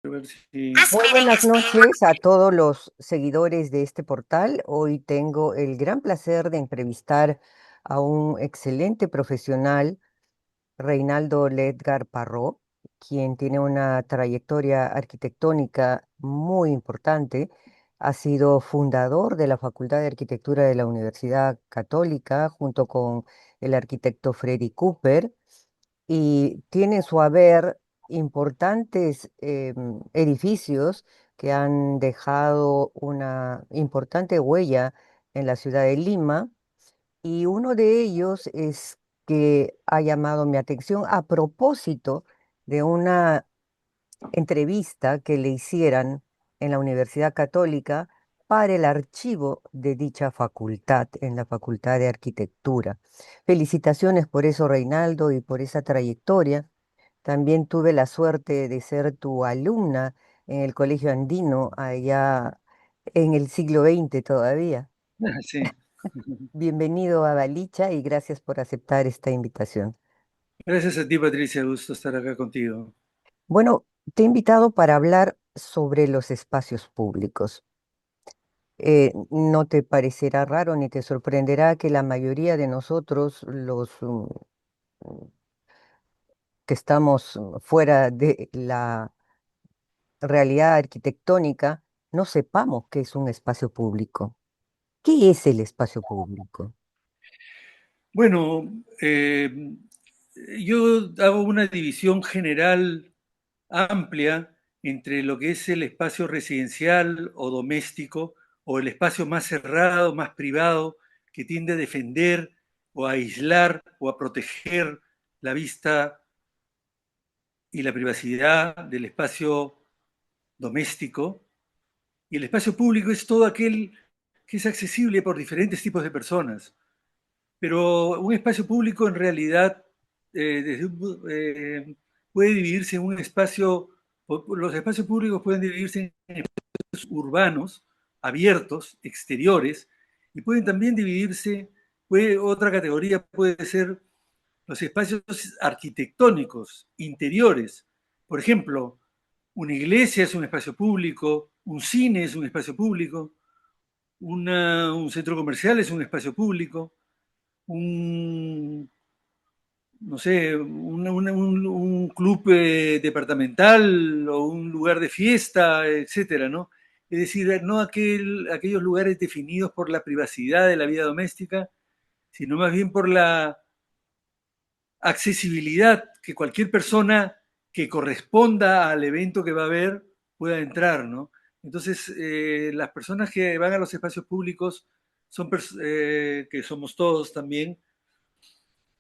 A ver si... Muy buenas noches a todos los seguidores de este portal. Hoy tengo el gran placer de entrevistar a un excelente profesional, Reinaldo Ledgar Parró, quien tiene una trayectoria arquitectónica muy importante. Ha sido fundador de la Facultad de Arquitectura de la Universidad Católica junto con el arquitecto Freddy Cooper y tiene en su haber importantes edificios que han dejado una importante huella en la ciudad de Lima, y uno de ellos es que ha llamado mi atención a propósito de una entrevista que le hicieran en la Universidad Católica para el archivo de dicha facultad, en la Facultad de Arquitectura. Felicitaciones por eso, Reinaldo, y por esa trayectoria. También tuve la suerte de ser tu alumna en el Colegio Andino, allá en el siglo XX todavía. Sí. Bienvenido a Balicha y gracias por aceptar esta invitación. Gracias a ti, Patricia. Gusto estar acá contigo. Bueno, te he invitado para hablar sobre los espacios públicos. No te parecerá raro ni te sorprenderá que la mayoría de nosotros, los que estamos fuera de la realidad arquitectónica, no sepamos qué es un espacio público. ¿Qué es el espacio público? Bueno, yo hago una división general amplia entre lo que es el espacio residencial o doméstico o el espacio más cerrado, más privado, que tiende a defender o a aislar o a proteger la vista y la privacidad del espacio doméstico. Y el espacio público es todo aquel que es accesible por diferentes tipos de personas. Pero un espacio público en realidad puede dividirse en un espacio, los espacios públicos pueden dividirse en espacios urbanos, abiertos, exteriores, y pueden también dividirse, otra categoría puede ser los espacios arquitectónicos, interiores. Por ejemplo, una iglesia es un espacio público, un cine es un espacio público, un centro comercial es un espacio público, un, no sé, un club departamental o un lugar de fiesta, etcétera, ¿no? Es decir, no aquellos lugares definidos por la privacidad de la vida doméstica, sino más bien por la accesibilidad, que cualquier persona que corresponda al evento que va a haber pueda entrar, ¿no? Entonces, las personas que van a los espacios públicos son que somos todos también,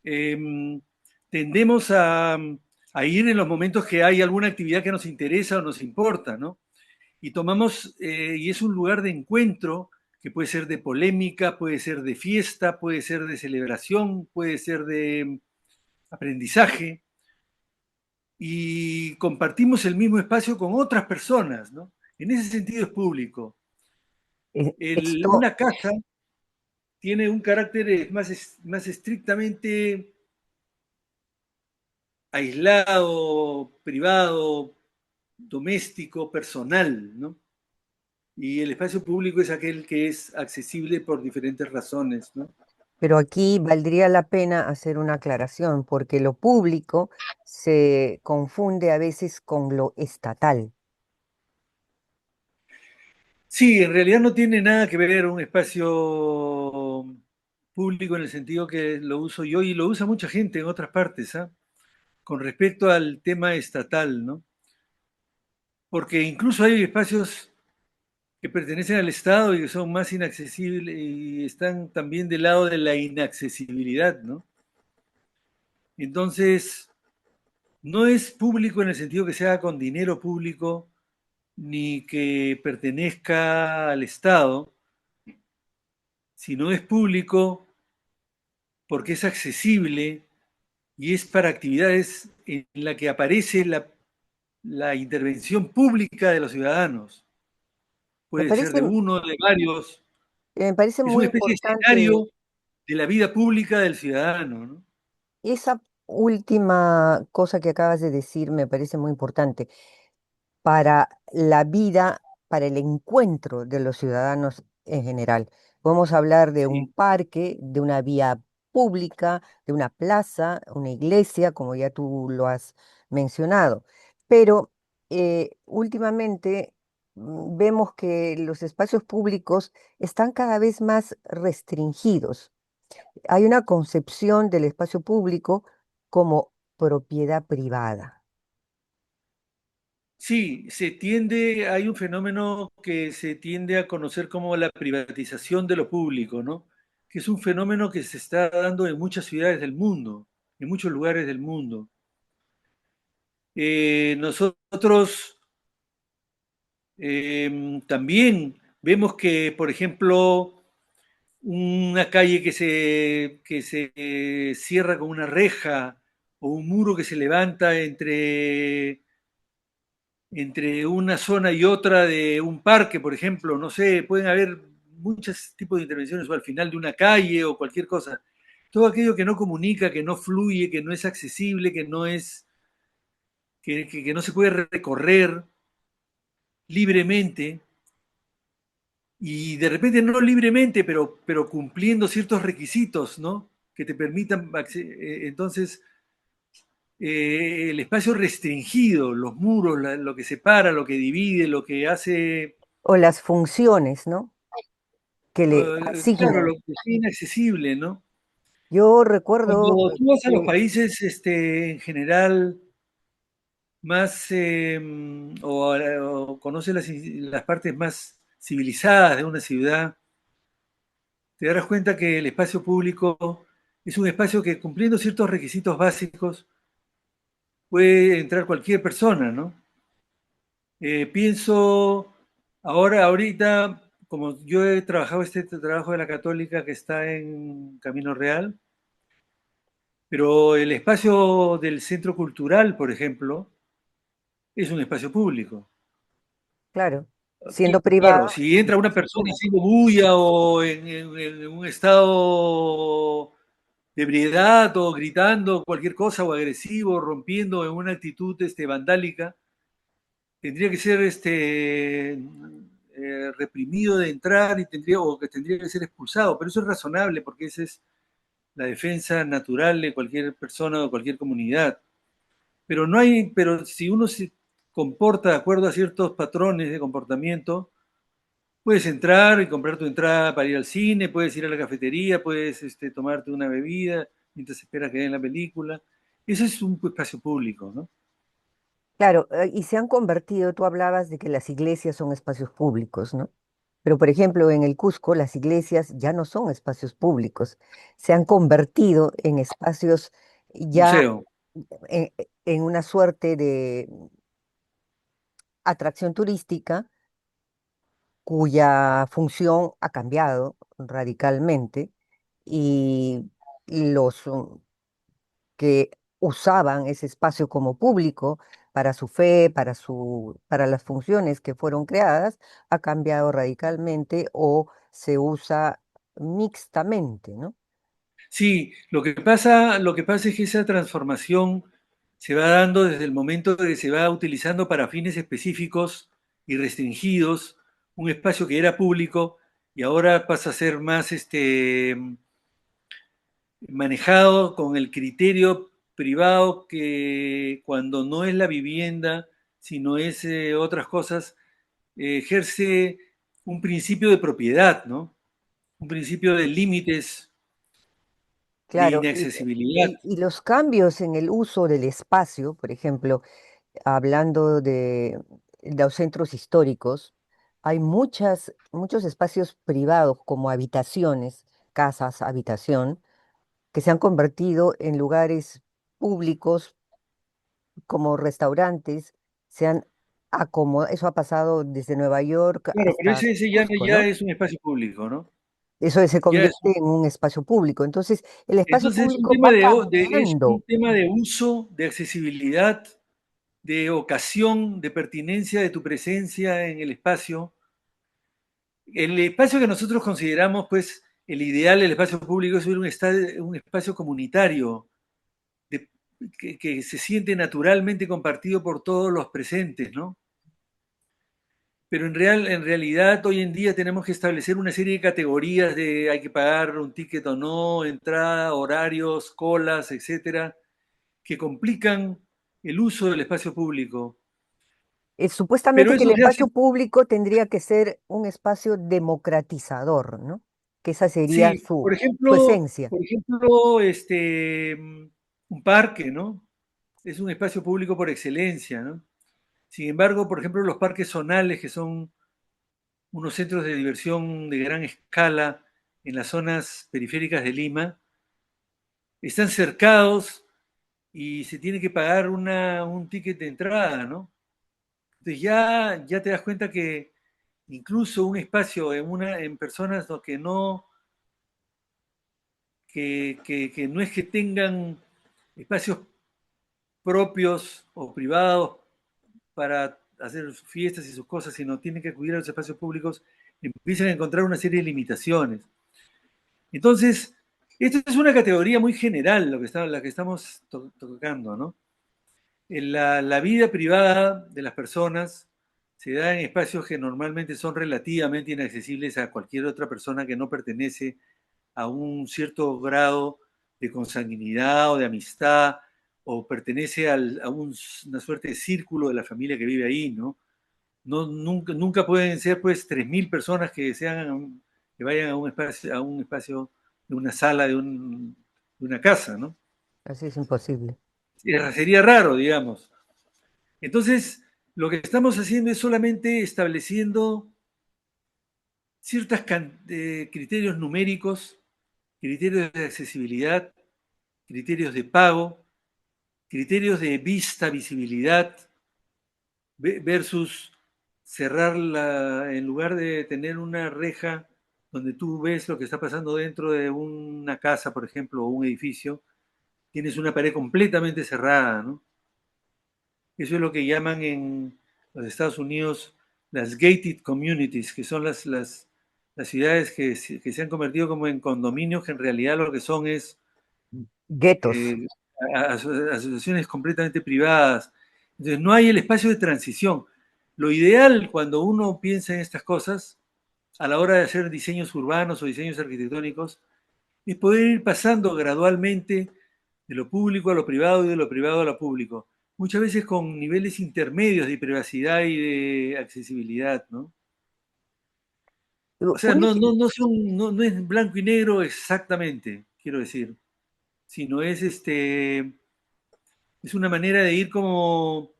eh, tendemos a, ir en los momentos que hay alguna actividad que nos interesa o nos importa, ¿no? Y tomamos, y es un lugar de encuentro que puede ser de polémica, puede ser de fiesta, puede ser de celebración, puede ser de aprendizaje, y compartimos el mismo espacio con otras personas, ¿no? En ese sentido es público. Esto, Una casa tiene un carácter más estrictamente aislado, privado, doméstico, personal, ¿no? Y el espacio público es aquel que es accesible por diferentes razones, ¿no? pero aquí valdría la pena hacer una aclaración porque lo público se confunde a veces con lo estatal. Sí, en realidad no tiene nada que ver un espacio público en el sentido que lo uso yo y lo usa mucha gente en otras partes, ¿ah? Con respecto al tema estatal, ¿no? Porque incluso hay espacios que pertenecen al Estado y que son más inaccesibles y están también del lado de la inaccesibilidad, ¿no? Entonces, no es público en el sentido que sea con dinero público ni que pertenezca al Estado, sino es público porque es accesible y es para actividades en la que aparece la intervención pública de los ciudadanos. Me Puede ser parece, de uno, de varios. me parece Es muy una especie de importante escenario de la vida pública del ciudadano, ¿no? esa última cosa que acabas de decir, me parece muy importante. para la vida, para el encuentro de los ciudadanos en general. Podemos hablar de un Sí, parque, de una vía pública, de una plaza, una iglesia, como ya tú lo has mencionado. Pero últimamente vemos que los espacios públicos están cada vez más restringidos. Hay una concepción del espacio público como propiedad privada. sí, hay un fenómeno que se tiende a conocer como la privatización de lo público, ¿no? Que es un fenómeno que se está dando en muchas ciudades del mundo, en muchos lugares del mundo. Nosotros también vemos que, por ejemplo, una calle que se cierra con una reja o un muro que se levanta entre una zona y otra de un parque, por ejemplo, no sé, pueden haber muchos tipos de intervenciones o al final de una calle o cualquier cosa. Todo aquello que no comunica, que no fluye, que no es accesible, que no se puede recorrer libremente, y de repente no libremente, pero cumpliendo ciertos requisitos, ¿no? Que te permitan, entonces, el espacio restringido, los muros, lo que separa, lo que divide, lo que hace, O las funciones, ¿no? Que le claro, asignan. lo que es inaccesible, ¿no? Yo recuerdo Cuando tú vas a los que, países, en general, más, o conoces las partes más civilizadas de una ciudad, te darás cuenta que el espacio público es un espacio que, cumpliendo ciertos requisitos básicos, puede entrar cualquier persona, ¿no? Pienso ahorita, como yo he trabajado este trabajo de la Católica que está en Camino Real, pero el espacio del Centro Cultural, por ejemplo, es un espacio público. claro, siendo Claro, privado, si es un entra una espacio persona público. haciendo bulla o en un estado de ebriedad o gritando cualquier cosa o agresivo, rompiendo en una actitud vandálica, tendría que ser reprimido de entrar o que tendría que ser expulsado. Pero eso es razonable porque esa es la defensa natural de cualquier persona o cualquier comunidad. Pero si uno se comporta de acuerdo a ciertos patrones de comportamiento, puedes entrar y comprar tu entrada para ir al cine, puedes ir a la cafetería, puedes tomarte una bebida mientras esperas que den la película. Eso es un espacio público, ¿no? Claro, y se han convertido, tú hablabas de que las iglesias son espacios públicos, ¿no? Pero, por ejemplo, en el Cusco, las iglesias ya no son espacios públicos, se han convertido en espacios ya Museo. en una suerte de atracción turística cuya función ha cambiado radicalmente y los que usaban ese espacio como público para su fe, para las funciones que fueron creadas, ha cambiado radicalmente o se usa mixtamente, ¿no? Sí, lo que pasa es que esa transformación se va dando desde el momento de que se va utilizando para fines específicos y restringidos un espacio que era público y ahora pasa a ser más manejado con el criterio privado, que cuando no es la vivienda, sino es otras cosas, ejerce un principio de propiedad, ¿no? Un principio de límites, de Claro, inaccesibilidad. y los cambios en el uso del espacio, por ejemplo, hablando de los centros históricos, hay muchos espacios privados como habitaciones, casas, habitación, que se han convertido en lugares públicos como restaurantes, se han acomodado, eso ha pasado desde Nueva York Claro, pero hasta ese Cusco, ya ¿no? es un espacio público, ¿no? Eso se Ya es convierte en un espacio público. Entonces, el espacio Entonces público va es un cambiando. tema de uso, de accesibilidad, de ocasión, de pertinencia de tu presencia en el espacio. El espacio que nosotros consideramos, pues, el ideal del espacio público es un espacio comunitario, de- que se siente naturalmente compartido por todos los presentes, ¿no? pero en realidad hoy en día tenemos que establecer una serie de categorías de hay que pagar un ticket o no, entrada, horarios, colas, etcétera, que complican el uso del espacio público. Pero Supuestamente que el eso se hace, espacio público tendría que ser un espacio democratizador, ¿no? Que esa sería sí, su esencia. por ejemplo, un parque, ¿no? Es un espacio público por excelencia, ¿no? Sin embargo, por ejemplo, los parques zonales, que son unos centros de diversión de gran escala en las zonas periféricas de Lima, están cercados y se tiene que pagar un ticket de entrada, ¿no? Entonces ya te das cuenta que incluso un espacio en personas que no, que no es que tengan espacios propios o privados para hacer sus fiestas y sus cosas, sino tienen que acudir a los espacios públicos, empiezan a encontrar una serie de limitaciones. Entonces, esto es una categoría muy general, la que estamos tocando, ¿no? La vida privada de las personas se da en espacios que normalmente son relativamente inaccesibles a cualquier otra persona que no pertenece a un cierto grado de consanguinidad o de amistad o pertenece una suerte de círculo de la familia que vive ahí, ¿no? Nunca pueden ser pues 3.000 personas que vayan a un espacio de una sala de una casa, ¿no? Así es imposible. Sería raro, digamos. Entonces, lo que estamos haciendo es solamente estableciendo ciertos criterios numéricos, criterios de accesibilidad, criterios de pago, criterios de visibilidad, versus en lugar de tener una reja donde tú ves lo que está pasando dentro de una casa, por ejemplo, o un edificio, tienes una pared completamente cerrada, ¿no? Eso es lo que llaman en los Estados Unidos las gated communities, que son las ciudades que se han convertido como en condominios, que en realidad lo que son es Guetos. eh, asociaciones completamente privadas. Entonces, no hay el espacio de transición. Lo ideal cuando uno piensa en estas cosas, a la hora de hacer diseños urbanos o diseños arquitectónicos, es poder ir pasando gradualmente de lo público a lo privado y de lo privado a lo público. Muchas veces con niveles intermedios de privacidad y de accesibilidad, ¿no? O sea, Puede, no es blanco y negro exactamente, quiero decir, sino es una manera de ir como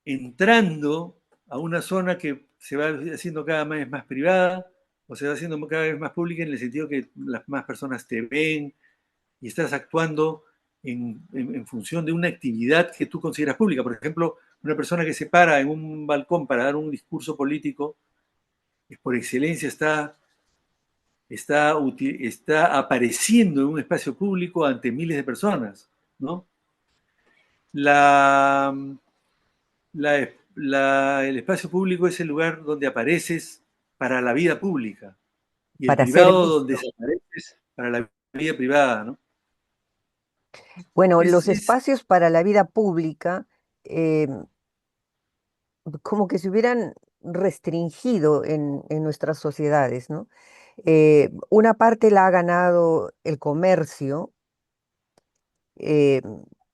entrando a una zona que se va haciendo cada vez más privada o se va haciendo cada vez más pública en el sentido que las más personas te ven y estás actuando en función de una actividad que tú consideras pública. Por ejemplo, una persona que se para en un balcón para dar un discurso político, por excelencia está apareciendo en un espacio público ante miles de personas, ¿no? La, el espacio público es el lugar donde apareces para la vida pública y el para ser privado donde visto. desapareces para la vida privada, ¿no? Bueno, Es, los es, espacios para la vida pública eh, como que se hubieran restringido en nuestras sociedades, ¿no? Una parte la ha ganado el comercio. eh,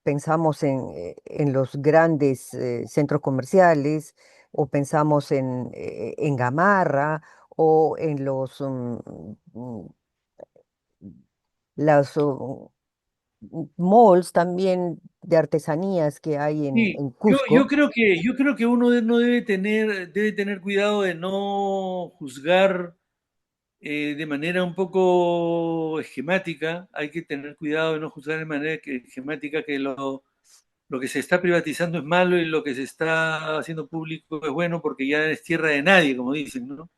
Pensamos en los grandes centros comerciales o pensamos en Gamarra o en los las malls también de artesanías que hay sí, en Cusco. yo creo que uno no debe tener cuidado de no juzgar de manera un poco esquemática. Hay que tener cuidado de no juzgar de manera esquemática que lo que se está privatizando es malo y lo que se está haciendo público es bueno porque ya es tierra de nadie, como dicen, ¿no?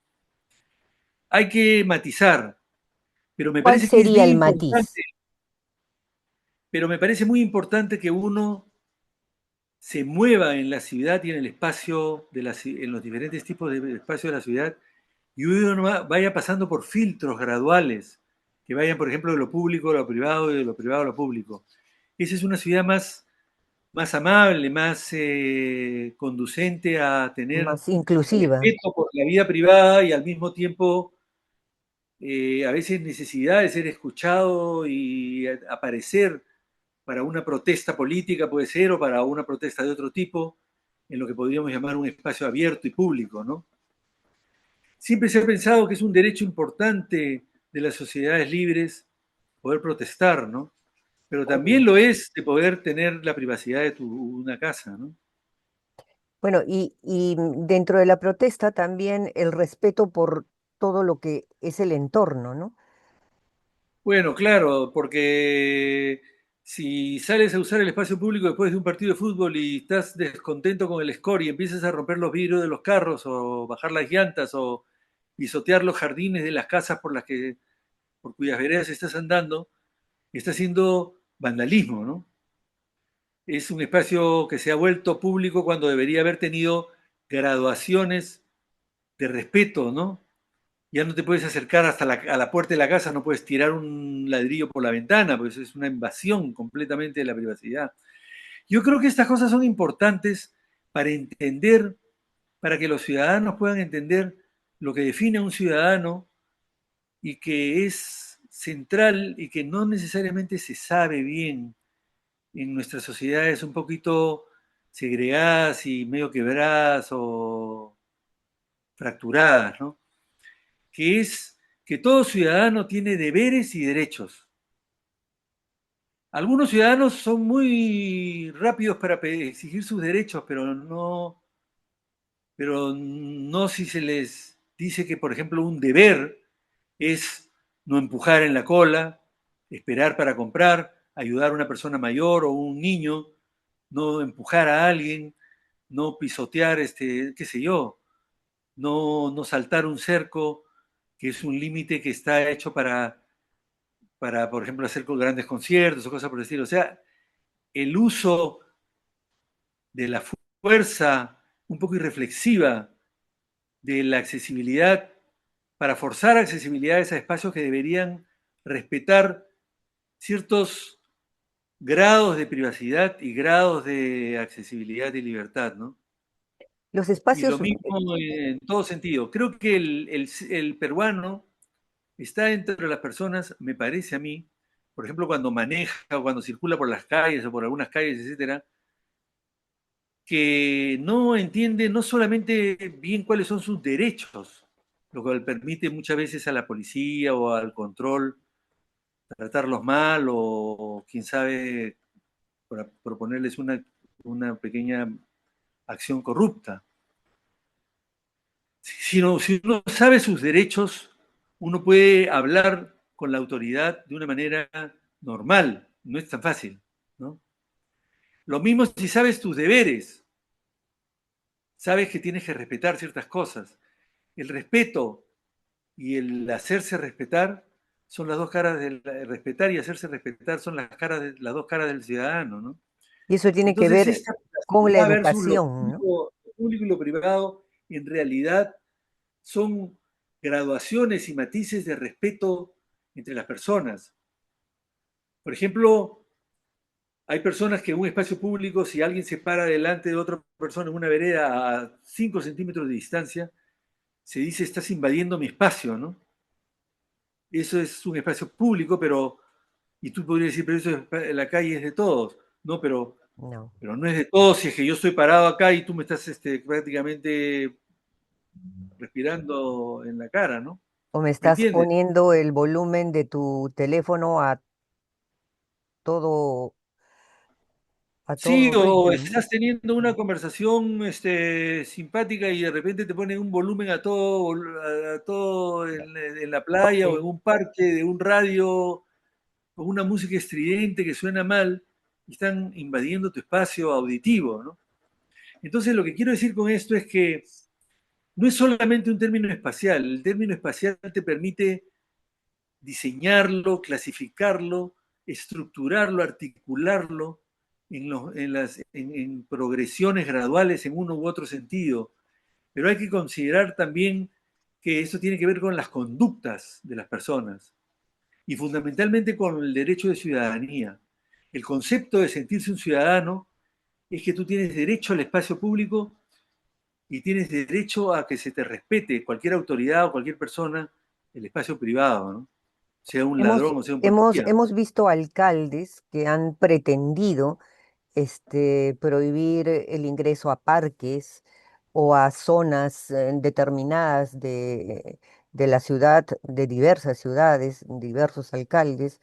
Hay que matizar, pero me ¿Cuál parece que es sería bien el importante, matiz? pero me parece muy importante que uno se mueva en la ciudad y en el espacio, en los diferentes tipos de espacios de la ciudad, y uno vaya pasando por filtros graduales, que vayan, por ejemplo, de lo público a lo privado y de lo privado a lo público. Esa es una ciudad más más amable, más conducente a tener más inclusiva. respeto por la vida privada y al mismo tiempo a veces necesidad de ser escuchado y aparecer para una protesta política puede ser o para una protesta de otro tipo en lo que podríamos llamar un espacio abierto y público, ¿no? Siempre se ha pensado que es un derecho importante de las sociedades libres poder protestar, ¿no? Pero también Obvio. lo es de poder tener la privacidad de una casa, ¿no? Bueno, y dentro de la protesta también el respeto por todo lo que es el entorno, ¿no? Bueno, claro, porque si sales a usar el espacio público después de un partido de fútbol y estás descontento con el score y empiezas a romper los vidrios de los carros o bajar las llantas o pisotear los jardines de las casas por cuyas veredas estás andando, está haciendo vandalismo, ¿no? Es un espacio que se ha vuelto público cuando debería haber tenido graduaciones de respeto, ¿no? Ya no te puedes acercar hasta a la puerta de la casa, no puedes tirar un ladrillo por la ventana, pues es una invasión completamente de la privacidad. Yo creo que estas cosas son importantes para entender, para que los ciudadanos puedan entender lo que define a un ciudadano y que es central y que no necesariamente se sabe bien en nuestras sociedades un poquito segregadas y medio quebradas o fracturadas, ¿no? Que es que todo ciudadano tiene deberes y derechos. Algunos ciudadanos son muy rápidos para exigir sus derechos, pero no si se les dice que, por ejemplo, un deber es no empujar en la cola, esperar para comprar, ayudar a una persona mayor o un niño, no empujar a alguien, no pisotear, qué sé yo, no saltar un cerco, que es un límite que está hecho por ejemplo, hacer con grandes conciertos o cosas por el estilo. O sea, el uso de la fuerza un poco irreflexiva de la accesibilidad para forzar accesibilidades a espacios que deberían respetar ciertos grados de privacidad y grados de accesibilidad y libertad, ¿no? Los Y lo espacios, mismo en todo sentido. Creo que el peruano está entre las personas, me parece a mí, por ejemplo, cuando maneja o cuando circula por las calles o por algunas calles, etcétera, que no entiende no solamente bien cuáles son sus derechos, lo cual permite muchas veces a la policía o al control tratarlos mal o quién sabe proponerles una pequeña acción corrupta. Si uno sabe sus derechos, uno puede hablar con la autoridad de una manera normal, no es tan fácil, ¿no? Lo mismo si sabes tus deberes, sabes que tienes que respetar ciertas cosas. El respeto y el hacerse respetar son las dos caras del respetar y hacerse respetar son las dos caras del ciudadano, ¿no? y eso tiene que Entonces, ver esta con la privacidad versus educación, ¿no? lo público y lo privado, en realidad son graduaciones y matices de respeto entre las personas. Por ejemplo, hay personas que en un espacio público, si alguien se para delante de otra persona en una vereda a 5 centímetros de distancia, se dice estás invadiendo mi espacio, ¿no? Eso es un espacio público, y tú podrías decir, pero la calle es de todos, ¿no? No. Pero no es de todos, si es que yo estoy parado acá y tú me estás prácticamente respirando en la cara, ¿no? O me ¿Me estás entiendes? poniendo el volumen de tu teléfono todo, a Sí, todo o ritmo, ¿no? estás teniendo una conversación simpática y de repente te ponen un volumen a todo en la playa o en Fuerte. un parque de un radio con una música estridente que suena mal y están invadiendo tu espacio auditivo, ¿no? Entonces lo que quiero decir con esto es que no es solamente un término espacial, el término espacial te permite diseñarlo, clasificarlo, estructurarlo, articularlo en progresiones graduales en uno u otro sentido. Pero hay que considerar también que esto tiene que ver con las conductas de las personas y fundamentalmente con el derecho de ciudadanía. El concepto de sentirse un ciudadano es que tú tienes derecho al espacio público y tienes derecho a que se te respete cualquier autoridad o cualquier persona el espacio privado, ¿no? Sea un Hemos, ladrón o sea un policía. hemos visto alcaldes que han pretendido prohibir el ingreso a parques o a zonas determinadas de la ciudad, de diversas ciudades, diversos alcaldes,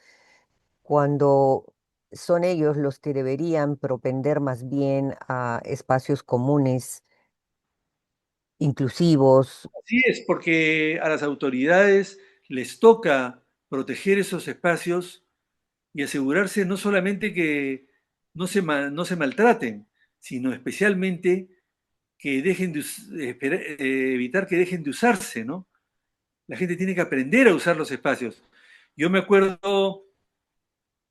cuando son ellos los que deberían propender más bien a espacios comunes, inclusivos. Así es, porque a las autoridades les toca proteger esos espacios y asegurarse no solamente que no se maltraten, sino especialmente que dejen de evitar que dejen de usarse, ¿no? La gente tiene que aprender a usar los espacios. Yo me acuerdo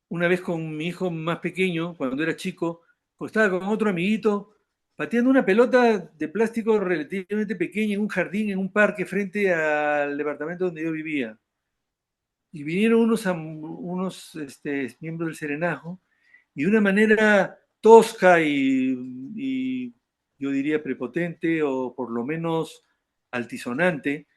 una vez con mi hijo más pequeño, cuando era chico, pues estaba con otro amiguito pateando una pelota de plástico relativamente pequeña en un jardín, en un parque frente al departamento donde yo vivía. Y vinieron unos miembros del Serenajo y de una manera tosca y yo diría prepotente o por lo menos altisonante,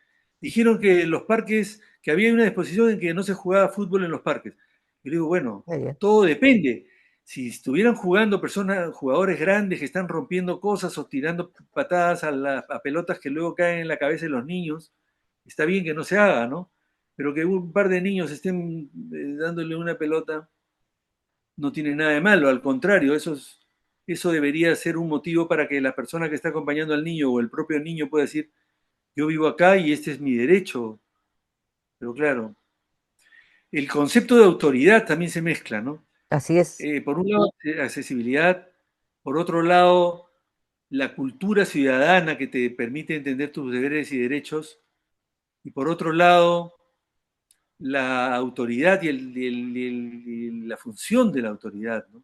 dijeron que los parques, que había una disposición en que no se jugaba fútbol en los parques. Y le digo, bueno, Vaya. todo depende. Si estuvieran jugando personas, jugadores grandes que están rompiendo cosas o tirando patadas a pelotas que luego caen en la cabeza de los niños, está bien que no se haga, ¿no? Pero que un par de niños estén dándole una pelota no tiene nada de malo, al contrario, eso debería ser un motivo para que la persona que está acompañando al niño o el propio niño pueda decir, yo vivo acá y este es mi derecho. Pero claro, el concepto de autoridad también se mezcla, ¿no? Así es. Por un lado, accesibilidad, por otro lado, la cultura ciudadana que te permite entender tus deberes y derechos, y por otro lado, la autoridad y la función de la autoridad, ¿no?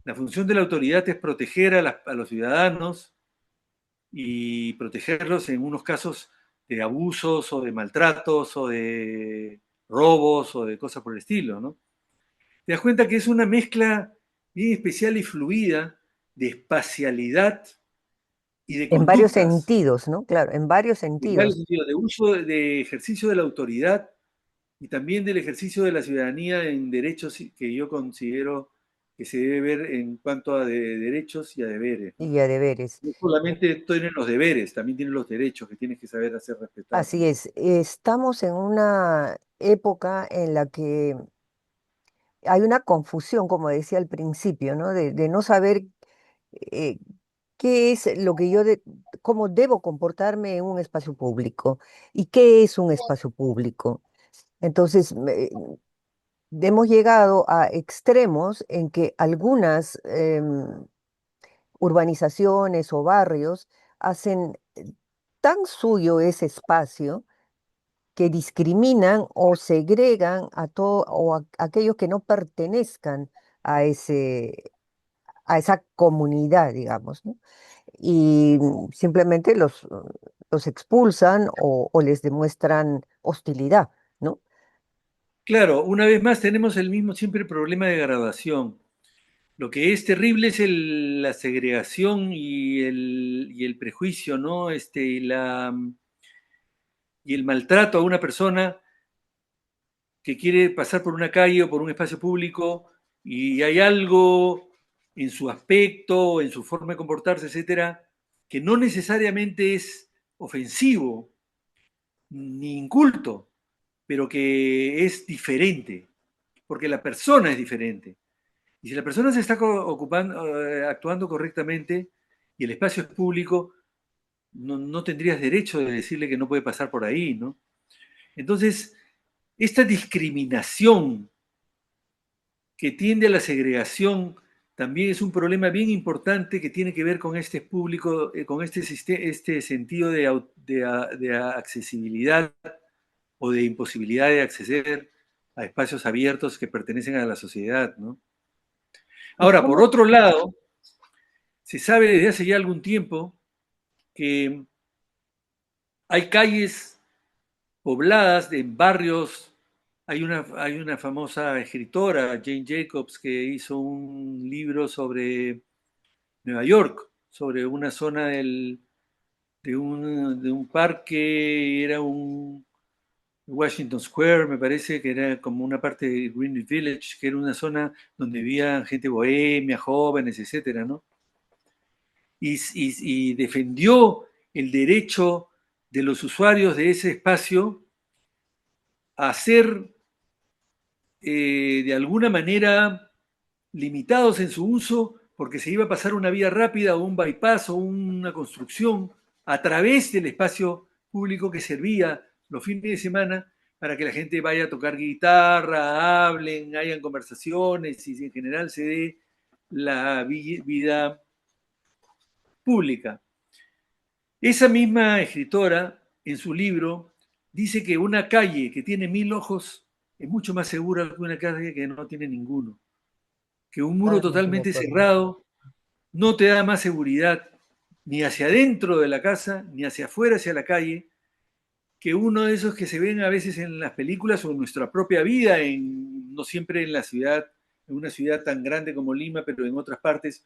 La función de la autoridad es proteger a los ciudadanos y protegerlos en unos casos de abusos o de maltratos o de robos o de cosas por el estilo, ¿no? Te das cuenta que es una mezcla bien especial y fluida de espacialidad y de En varios conductas, sentidos, ¿no? Claro, en varios en varios sentidos. sentidos, de uso, de ejercicio de la autoridad y también del ejercicio de la ciudadanía en derechos que yo considero que se debe ver en cuanto a derechos y a deberes, ¿no? Y a deberes. No solamente tienen los deberes, también tienen los derechos que tienes que saber hacer respetar, Así ¿no? es. Estamos en una época en la que hay una confusión, como decía al principio, ¿no? De no saber eh, qué es lo que cómo debo comportarme en un espacio público y qué es un espacio público. Entonces, hemos llegado a extremos en que algunas urbanizaciones o barrios hacen tan suyo ese espacio que discriminan o segregan a todo o a aquellos que no pertenezcan a a esa comunidad, digamos, ¿no? Y simplemente los expulsan o les demuestran hostilidad, ¿no? Claro, una vez más tenemos el mismo siempre problema de graduación. Lo que es terrible es la segregación y el prejuicio, ¿no? Y el maltrato a una persona que quiere pasar por una calle o por un espacio público y hay algo en su aspecto, en su forma de comportarse, etcétera, que no necesariamente es ofensivo ni inculto, pero que es diferente, porque la persona es diferente. Y si la persona se está actuando correctamente y el espacio es público, no tendrías derecho de decirle que no puede pasar por ahí, ¿no? Entonces, esta discriminación que tiende a la segregación también es un problema bien importante que tiene que ver con este público, con este sentido de accesibilidad o de imposibilidad de acceder a espacios abiertos que pertenecen a la sociedad, ¿no? ¿Y Ahora, por cómo? otro lado, se sabe desde hace ya algún tiempo que hay calles pobladas en barrios. Hay una famosa escritora, Jane Jacobs, que hizo un libro sobre Nueva York, sobre una zona de un parque, era un Washington Square, me parece que era como una parte de Greenwich Village, que era una zona donde vivía gente bohemia, jóvenes, etcétera, ¿no? Y defendió el derecho de los usuarios de ese espacio a ser de alguna manera limitados en su uso porque se iba a pasar una vía rápida o un bypass o una construcción a través del espacio público que servía los fines de semana para que la gente vaya a tocar guitarra, hablen, hayan conversaciones y en general se dé la vida pública. Esa misma escritora, en su libro, dice que una calle que tiene 1000 ojos es mucho más segura que una calle que no tiene ninguno. Que un muro Totalmente de totalmente acuerdo. cerrado no te da más seguridad ni hacia adentro de la casa, ni hacia afuera, hacia la calle, que uno de esos que se ven a veces en las películas o en nuestra propia vida, no siempre en la ciudad, en una ciudad tan grande como Lima, pero en otras partes,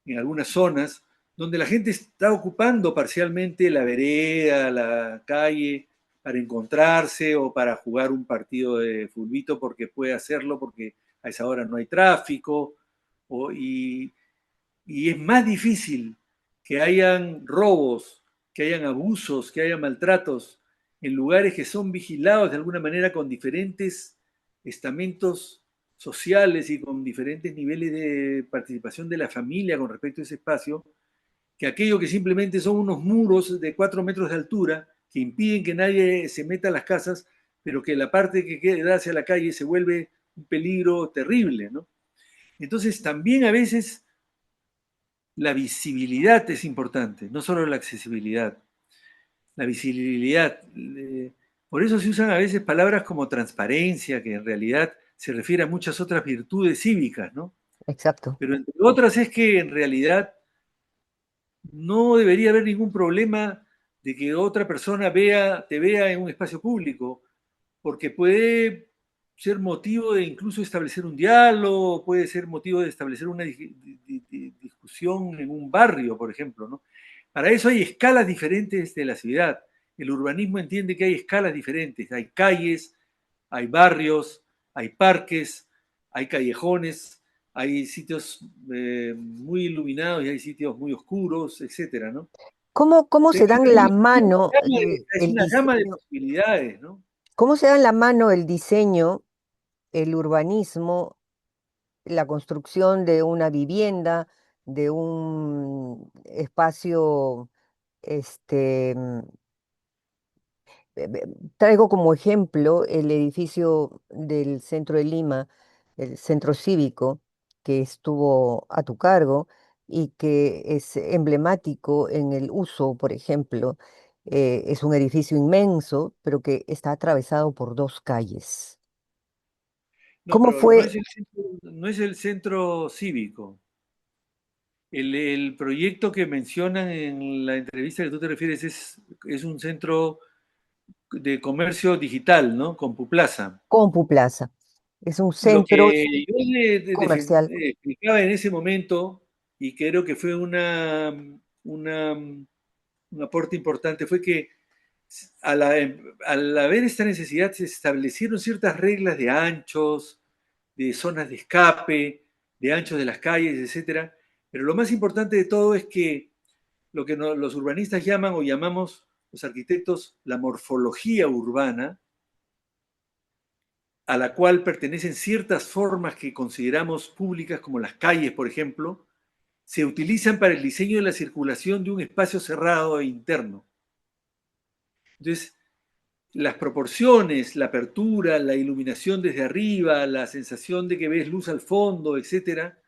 en algunas zonas, donde la gente está ocupando parcialmente la vereda, la calle, para encontrarse o para jugar un partido de fulbito porque puede hacerlo, porque a esa hora no hay tráfico, y es más difícil que hayan robos, que hayan abusos, que haya maltratos en lugares que son vigilados de alguna manera con diferentes estamentos sociales y con diferentes niveles de participación de la familia con respecto a ese espacio, que aquello que simplemente son unos muros de 4 metros de altura que impiden que nadie se meta a las casas, pero que la parte que queda hacia la calle se vuelve un peligro terrible, ¿no? Entonces también a veces la visibilidad es importante, no solo la accesibilidad, la visibilidad. Por eso se usan a veces palabras como transparencia, que en realidad se refiere a muchas otras virtudes cívicas, ¿no? Exacto. Pero entre otras es que en realidad no debería haber ningún problema de que otra persona te vea en un espacio público, porque puede ser motivo de incluso establecer un diálogo, puede ser motivo de establecer una discusión en un barrio, por ejemplo, ¿no? Para eso hay escalas diferentes de la ciudad. El urbanismo entiende que hay escalas diferentes. Hay calles, hay barrios, hay parques, hay callejones, hay sitios muy iluminados y hay sitios muy oscuros, etcétera, ¿no? ¿Cómo se dan la mano Es el una gama de diseño? posibilidades, ¿no? ¿Cómo se dan la mano el diseño, el urbanismo, la construcción de una vivienda, de un espacio, este, traigo como ejemplo el edificio del centro de Lima, el centro cívico, que estuvo a tu cargo y que es emblemático en el uso, por ejemplo. Es un edificio inmenso, pero que está atravesado por dos calles. No, ¿Cómo pero no fue? es no es el centro cívico. El proyecto que mencionan en la entrevista que tú te refieres es un centro de comercio digital, ¿no? Compuplaza. Compuplaza? Es un Lo centro que yo comercial. explicaba en ese momento, y creo que fue una, un aporte importante, fue que al haber esta necesidad se establecieron ciertas reglas de anchos, de zonas de escape, de anchos de las calles, etcétera. Pero lo más importante de todo es que lo que los urbanistas llaman o llamamos los arquitectos la morfología urbana, a la cual pertenecen ciertas formas que consideramos públicas, como las calles, por ejemplo, se utilizan para el diseño de la circulación de un espacio cerrado e interno. Entonces, las proporciones, la apertura, la iluminación desde arriba, la sensación de que ves luz al fondo, etcétera,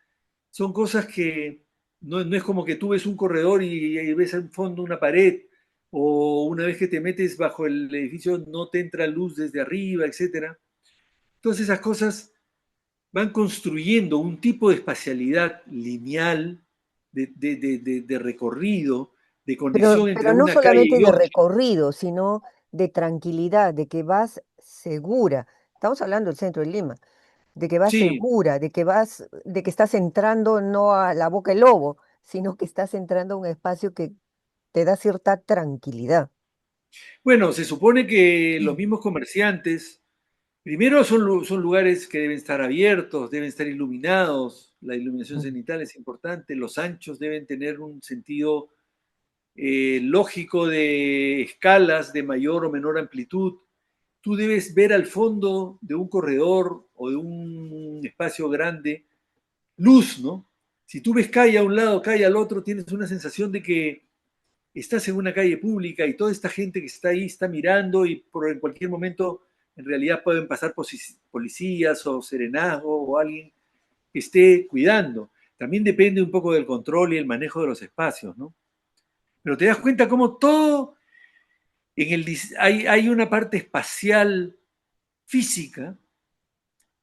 son cosas que no es como que tú ves un corredor y ves al fondo una pared, o una vez que te metes bajo el edificio no te entra luz desde arriba, etcétera. Todas esas cosas van construyendo un tipo de espacialidad lineal, de recorrido, de conexión entre Pero no una calle solamente y de otra. recorrido, sino de tranquilidad, de que vas segura. Estamos hablando del centro de Lima, de que vas Sí, segura, de que estás entrando no a la boca del lobo, sino que estás entrando a un espacio que te da cierta tranquilidad. Bueno, se supone que los mismos comerciantes, primero son lugares que deben estar abiertos, deben estar iluminados, la iluminación Mm. cenital es importante, los anchos deben tener un sentido lógico de escalas de mayor o menor amplitud. Tú debes ver al fondo de un corredor o de un espacio grande luz, ¿no? Si tú ves calle a un lado, calle al otro, tienes una sensación de que estás en una calle pública y toda esta gente que está ahí está mirando y en cualquier momento en realidad pueden pasar policías o serenazgo o alguien que esté cuidando. También depende un poco del control y el manejo de los espacios, ¿no? Pero te das cuenta cómo todo hay una parte espacial física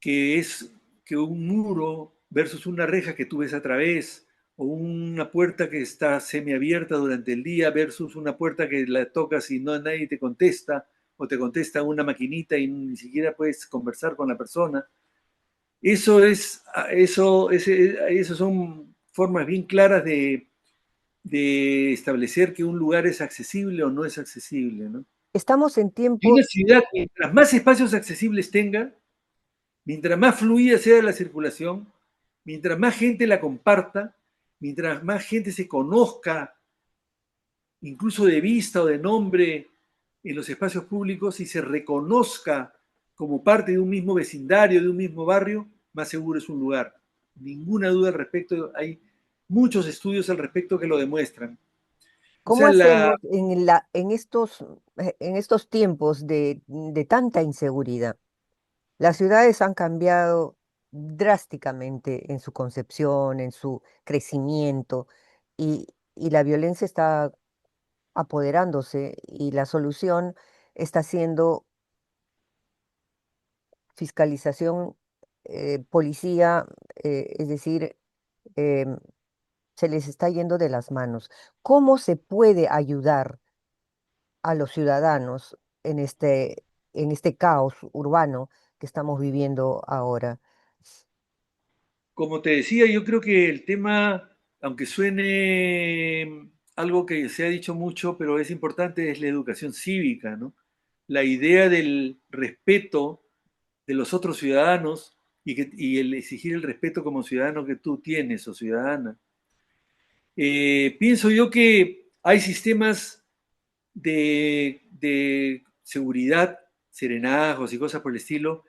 que es que un muro versus una reja que tú ves a través, o una puerta que está semiabierta durante el día versus una puerta que la tocas y no nadie te contesta, o te contesta una maquinita y ni siquiera puedes conversar con la persona. Eso son formas bien claras de establecer que un lugar es accesible o no es accesible, ¿no? Estamos en Y una tiempos, ciudad, mientras más espacios accesibles tenga, mientras más fluida sea la circulación, mientras más gente la comparta, mientras más gente se conozca, incluso de vista o de nombre, en los espacios públicos y se reconozca como parte de un mismo vecindario, de un mismo barrio, más seguro es un lugar. Ninguna duda al respecto, hay muchos estudios al respecto que lo demuestran. O ¿cómo sea, hacemos en estos tiempos de tanta inseguridad? Las ciudades han cambiado drásticamente en su concepción, en su crecimiento, y la violencia está apoderándose, y la solución está siendo fiscalización, policía, es decir, em, se les está yendo de las manos. ¿Cómo se puede ayudar a los ciudadanos en este caos urbano que estamos viviendo ahora? como te decía, yo creo que el tema, aunque suene algo que se ha dicho mucho, pero es importante, es la educación cívica, ¿no? La idea del respeto de los otros ciudadanos y el exigir el respeto como ciudadano que tú tienes o ciudadana. Pienso yo que hay sistemas de seguridad, serenazgos y cosas por el estilo,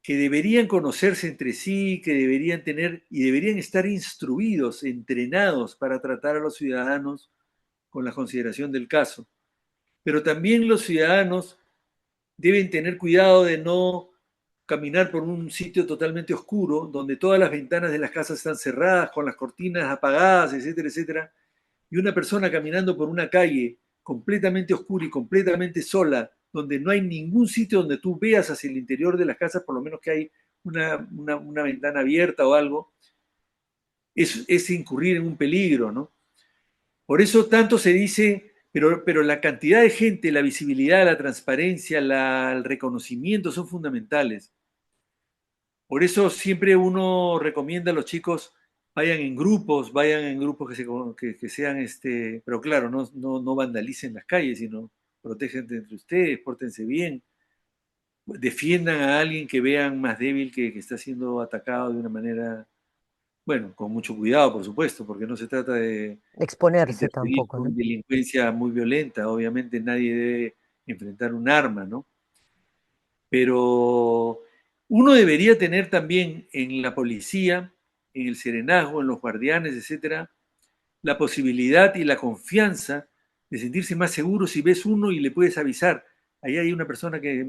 que deberían conocerse entre sí, que deberían tener y deberían estar instruidos, entrenados para tratar a los ciudadanos con la consideración del caso. Pero también los ciudadanos deben tener cuidado de no caminar por un sitio totalmente oscuro, donde todas las ventanas de las casas están cerradas, con las cortinas apagadas, etcétera, etcétera, y una persona caminando por una calle completamente oscura y completamente sola, donde no hay ningún sitio donde tú veas hacia el interior de las casas, por lo menos que hay una ventana abierta o algo, es incurrir en un peligro, ¿no? Por eso tanto se dice, pero la cantidad de gente, la visibilidad, la transparencia, el reconocimiento son fundamentales. Por eso siempre uno recomienda a los chicos vayan en grupos que sean, pero claro, no vandalicen las calles, sino protegen entre ustedes, pórtense bien, defiendan a alguien que vean más débil que está siendo atacado de una manera, bueno, con mucho cuidado, por supuesto, porque no se trata de Exponerse interferir tampoco, ¿no? con delincuencia muy violenta. Obviamente nadie debe enfrentar un arma, ¿no? Pero uno debería tener también en la policía, en el serenazgo, en los guardianes, etcétera, la posibilidad y la confianza de sentirse más seguro si ves uno y le puedes avisar. Ahí hay una persona que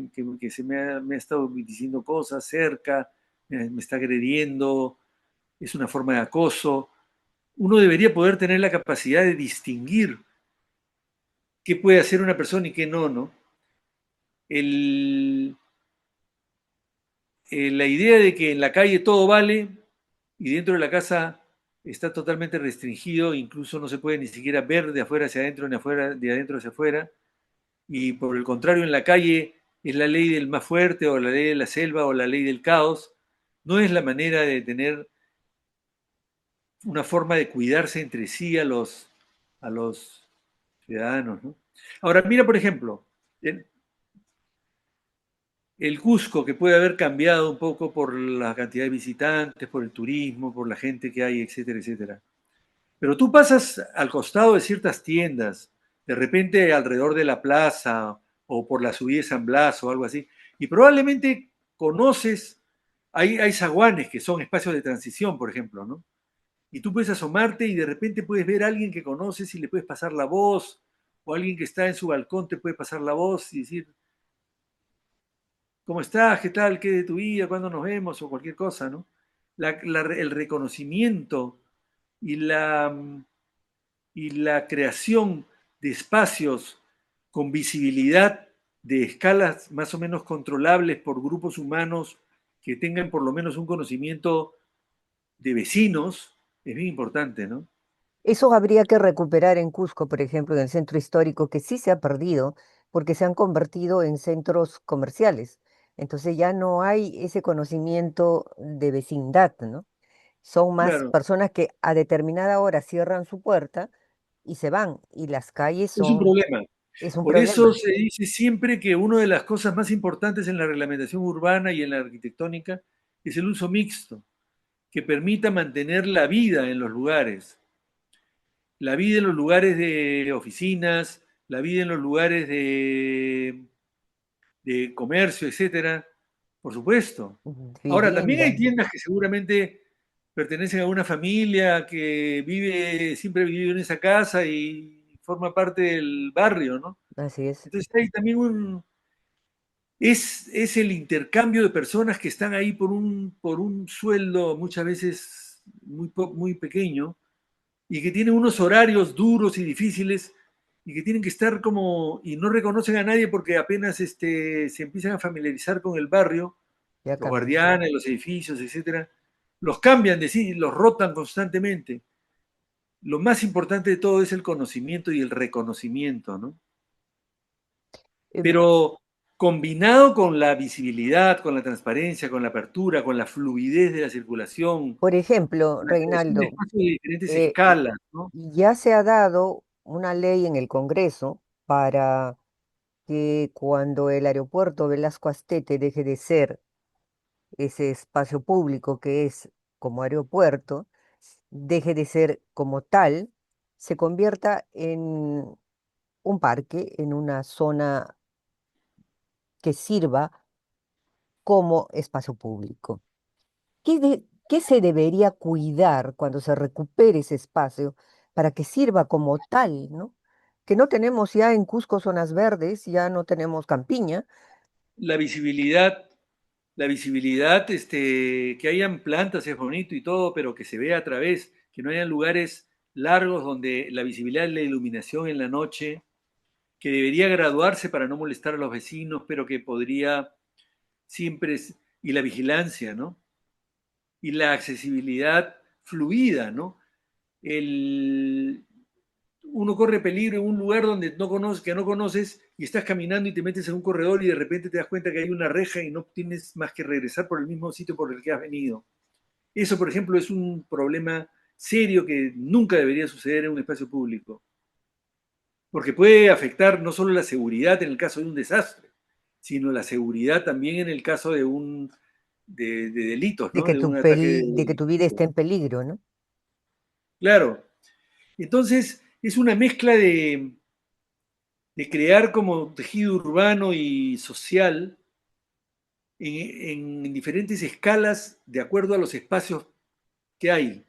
me ha estado diciendo cosas cerca, me está agrediendo, es una forma de acoso. Uno debería poder tener la capacidad de distinguir qué puede hacer una persona y qué no, ¿no? El, la idea de que en la calle todo vale y dentro de la casa está totalmente restringido, incluso no se puede ni siquiera ver de afuera hacia adentro ni afuera, de adentro hacia afuera, y por el contrario en la calle es la ley del más fuerte o la ley de la selva o la ley del caos, no es la manera de tener una forma de cuidarse entre sí a los ciudadanos, ¿no? Ahora, mira, por ejemplo, el Cusco, que puede haber cambiado un poco por la cantidad de visitantes, por el turismo, por la gente que hay, etcétera, etcétera. Pero tú pasas al costado de ciertas tiendas, de repente alrededor de la plaza o por la subida de San Blas o algo así, y probablemente conoces, hay zaguanes que son espacios de transición, por ejemplo, ¿no? Y tú puedes asomarte y de repente puedes ver a alguien que conoces y le puedes pasar la voz, o alguien que está en su balcón te puede pasar la voz y decir, ¿cómo estás? ¿Qué tal? ¿Qué de tu vida? ¿Cuándo nos vemos? O cualquier cosa, ¿no? El reconocimiento y la creación de espacios con visibilidad de escalas más o menos controlables por grupos humanos que tengan por lo menos un conocimiento de vecinos es bien importante, ¿no? Eso habría que recuperar en Cusco, por ejemplo, en el centro histórico, que sí se ha perdido porque se han convertido en centros comerciales. Entonces ya no hay ese conocimiento de vecindad, ¿no? Son más Claro, personas que a determinada hora cierran su puerta y se van, y las calles es un son, problema. es un Por eso problema. se dice siempre que una de las cosas más importantes en la reglamentación urbana y en la arquitectónica es el uso mixto, que permita mantener la vida en los lugares, la vida en los lugares de oficinas, la vida en los lugares de comercio, etcétera, por supuesto. Ahora, también Vivienda. hay tiendas que seguramente pertenecen a una familia que vive, siempre vive en esa casa y forma parte del barrio, ¿no? Así es. Entonces hay también es el intercambio de personas que están ahí por un sueldo muchas veces muy pequeño y que tienen unos horarios duros y difíciles y que tienen que estar como, y no reconocen a nadie porque apenas se empiezan a familiarizar con el barrio, Ya los cambió. guardianes, los edificios, etcétera, los cambian de sí, los rotan constantemente. Lo más importante de todo es el conocimiento y el reconocimiento, ¿no? Eh, Pero combinado con la visibilidad, con la transparencia, con la apertura, con la fluidez de la circulación, por ejemplo, con la creación de Reinaldo, espacios de diferentes eh, escalas, ¿no? ya se ha dado una ley en el Congreso para que cuando el aeropuerto Velasco Astete deje de ser ese espacio público que es como aeropuerto, deje de ser como tal, se convierta en un parque, en una zona que sirva como espacio público. ¿Qué se debería cuidar cuando se recupere ese espacio para que sirva como tal, ¿no? Que no tenemos ya en Cusco zonas verdes, ya no tenemos campiña, La visibilidad, la visibilidad, que hayan plantas es bonito y todo, pero que se vea a través, que no hayan lugares largos donde la visibilidad y la iluminación en la noche, que debería graduarse para no molestar a los vecinos, pero que podría siempre, y la vigilancia, ¿no? Y la accesibilidad fluida, ¿no? El, uno corre peligro en un lugar donde no conoces, que no conoces y estás caminando y te metes en un corredor y de repente te das cuenta que hay una reja y no tienes más que regresar por el mismo sitio por el que has venido. Eso, por ejemplo, es un problema serio que nunca debería suceder en un espacio público, porque puede afectar no solo la seguridad en el caso de un desastre, sino la seguridad también en el caso de delitos, ¿no? De un ataque de que tu vida delictivo. esté en peligro, ¿no? Claro. Entonces, es una mezcla de crear como tejido urbano y social en diferentes escalas de acuerdo a los espacios que hay,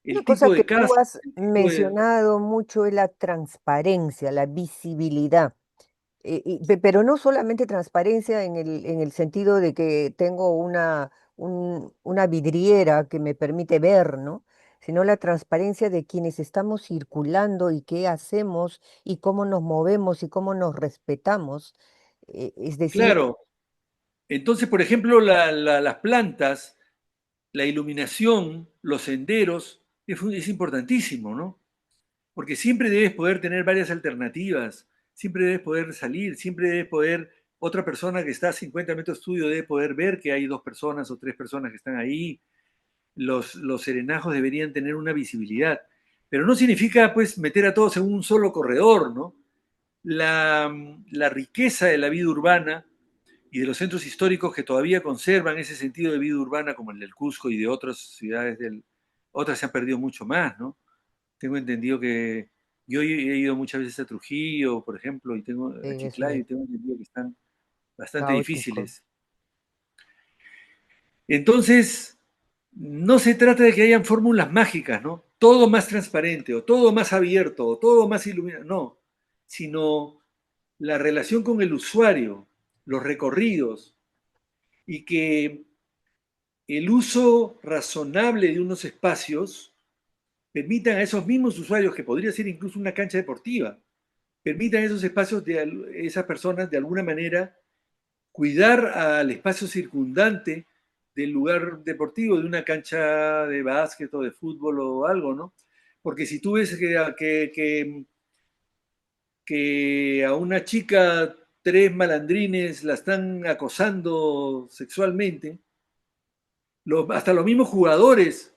Una el cosa tipo que de tú casa, has el tipo de... mencionado mucho es la transparencia, la visibilidad. Pero no solamente transparencia en el sentido de que tengo una vidriera que me permite ver, ¿no? Sino la transparencia de quienes estamos circulando y qué hacemos y cómo nos movemos y cómo nos respetamos. Es decir, Claro, entonces, por ejemplo, las plantas, la iluminación, los senderos, es importantísimo, ¿no? Porque siempre debes poder tener varias alternativas, siempre debes poder salir, siempre debes poder, otra persona que está a 50 metros tuyo debe poder ver que hay dos personas o tres personas que están ahí. los serenazgos deberían tener una visibilidad. Pero no significa, pues, meter a todos en un solo corredor, ¿no? La riqueza de la vida urbana y de los centros históricos que todavía conservan ese sentido de vida urbana, como el del Cusco y de otras ciudades otras se han perdido mucho más, ¿no? Tengo entendido que yo he ido muchas veces a Trujillo, por ejemplo, y tengo a Es Chiclayo, y muy tengo entendido que están bastante caótico. difíciles. Entonces, no se trata de que hayan fórmulas mágicas, ¿no? Todo más transparente, o todo más abierto, o todo más iluminado, no, sino la relación con el usuario, los recorridos, y que el uso razonable de unos espacios permitan a esos mismos usuarios, que podría ser incluso una cancha deportiva, permitan esos espacios de esas personas de alguna manera cuidar al espacio circundante del lugar deportivo, de una cancha de básquet o de fútbol o algo, ¿no? Porque si tú ves que a una chica tres malandrines la están acosando sexualmente, hasta los mismos jugadores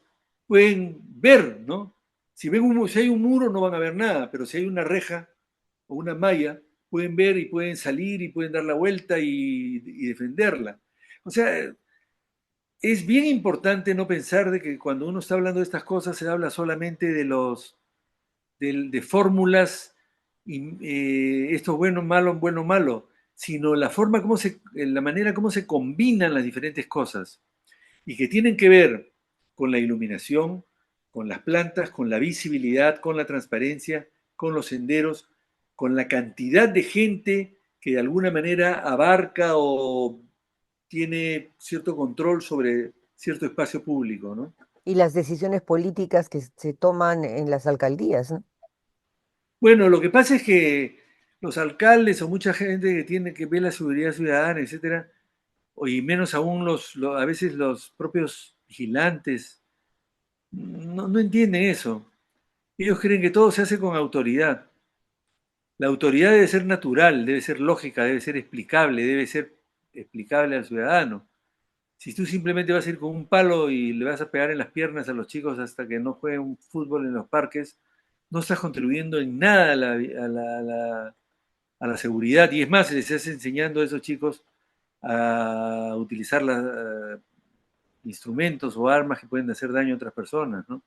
pueden ver, ¿no? Si hay un muro no van a ver nada, pero si hay una reja o una malla, pueden ver y pueden salir y pueden dar la vuelta y defenderla. O sea, es bien importante no pensar de que cuando uno está hablando de estas cosas se habla solamente de fórmulas y esto es bueno, malo, sino la manera como se combinan las diferentes cosas y que tienen que ver con la iluminación, con las plantas, con la visibilidad, con la transparencia, con los senderos, con la cantidad de gente que de alguna manera abarca o tiene cierto control sobre cierto espacio público, ¿no? Y las decisiones políticas que se toman en las alcaldías, ¿no? Bueno, lo que pasa es que los alcaldes o mucha gente que tiene que ver la seguridad ciudadana, etcétera, y menos aún a veces los propios vigilantes, no entienden eso. Ellos creen que todo se hace con autoridad. La autoridad debe ser natural, debe ser lógica, debe ser explicable, debe ser explicable al ciudadano. Si tú simplemente vas a ir con un palo y le vas a pegar en las piernas a los chicos hasta que no jueguen fútbol en los parques, no estás contribuyendo en nada a la seguridad. Y es más, les estás enseñando a esos chicos a utilizar instrumentos o armas que pueden hacer daño a otras personas, ¿no?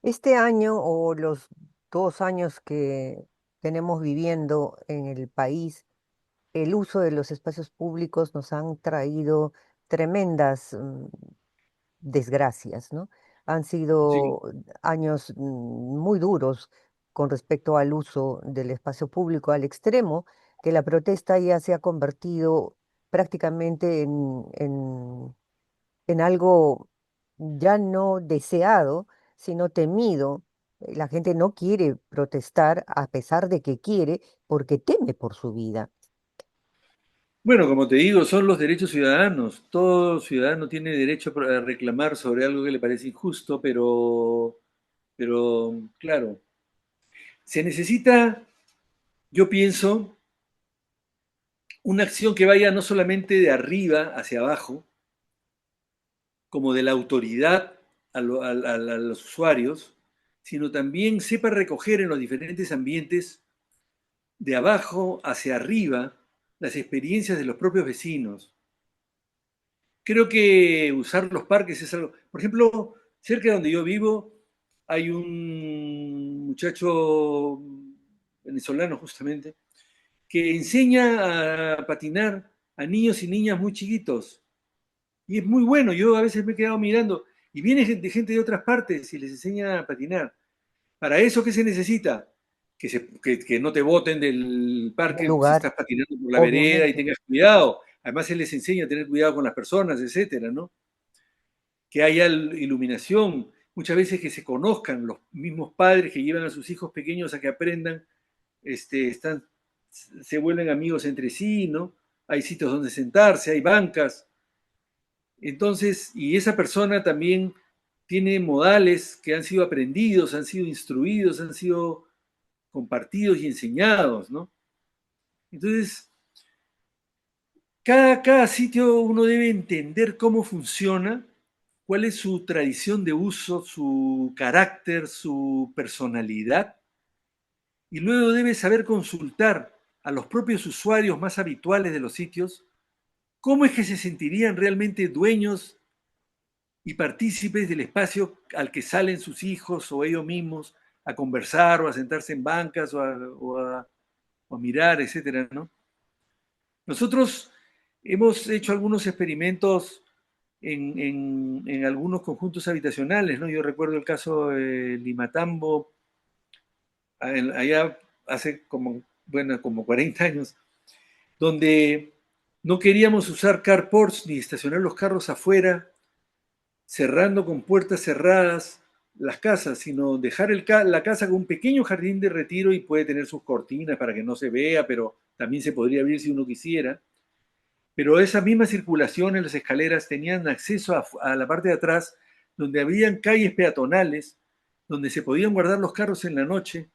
Este año o los 2 años que tenemos viviendo en el país, el uso de los espacios públicos nos han traído tremendas desgracias, ¿no? Han Sí. sido años muy duros con respecto al uso del espacio público, al extremo que la protesta ya se ha convertido prácticamente en algo ya no deseado, sino temido. La gente no quiere protestar a pesar de que quiere porque teme por su vida. Bueno, como te digo, son los derechos ciudadanos. Todo ciudadano tiene derecho a reclamar sobre algo que le parece injusto, pero claro, se necesita, yo pienso, una acción que vaya no solamente de arriba hacia abajo, como de la autoridad a los usuarios, sino también sepa recoger en los diferentes ambientes, de abajo hacia arriba, las experiencias de los propios vecinos. Creo que usar los parques es algo. Por ejemplo, cerca de donde yo vivo hay un muchacho venezolano justamente que enseña a patinar a niños y niñas muy chiquitos. Y es muy bueno. Yo a veces me he quedado mirando y viene gente de otras partes y les enseña a patinar. Para eso, ¿qué se necesita? Que no te boten del Un parque si lugar, estás patinando por la vereda y obviamente. tengas cuidado. Además, se les enseña a tener cuidado con las personas, etcétera, ¿no? Que haya iluminación, muchas veces que se conozcan los mismos padres que llevan a sus hijos pequeños a que aprendan, se vuelven amigos entre sí, ¿no? Hay sitios donde sentarse, hay bancas. Entonces, y esa persona también tiene modales que han sido aprendidos, han sido instruidos, han sido compartidos y enseñados, ¿no? Entonces, cada sitio uno debe entender cómo funciona cuál es su tradición de uso, su carácter, su personalidad, y luego debe saber consultar a los propios usuarios más habituales de los sitios cómo es que se sentirían realmente dueños y partícipes del espacio al que salen sus hijos o ellos mismos a conversar o a sentarse en bancas o a mirar, etcétera, ¿no? Nosotros hemos hecho algunos experimentos en algunos conjuntos habitacionales, ¿no? Yo recuerdo el caso de Limatambo, allá hace como, bueno, como 40 años, donde no queríamos usar carports ni estacionar los carros afuera, cerrando con puertas cerradas las casas, sino dejar la casa con un pequeño jardín de retiro y puede tener sus cortinas para que no se vea, pero también se podría abrir si uno quisiera. Pero esa misma circulación en las escaleras tenían acceso a la parte de atrás, donde habían calles peatonales, donde se podían guardar los carros en la noche,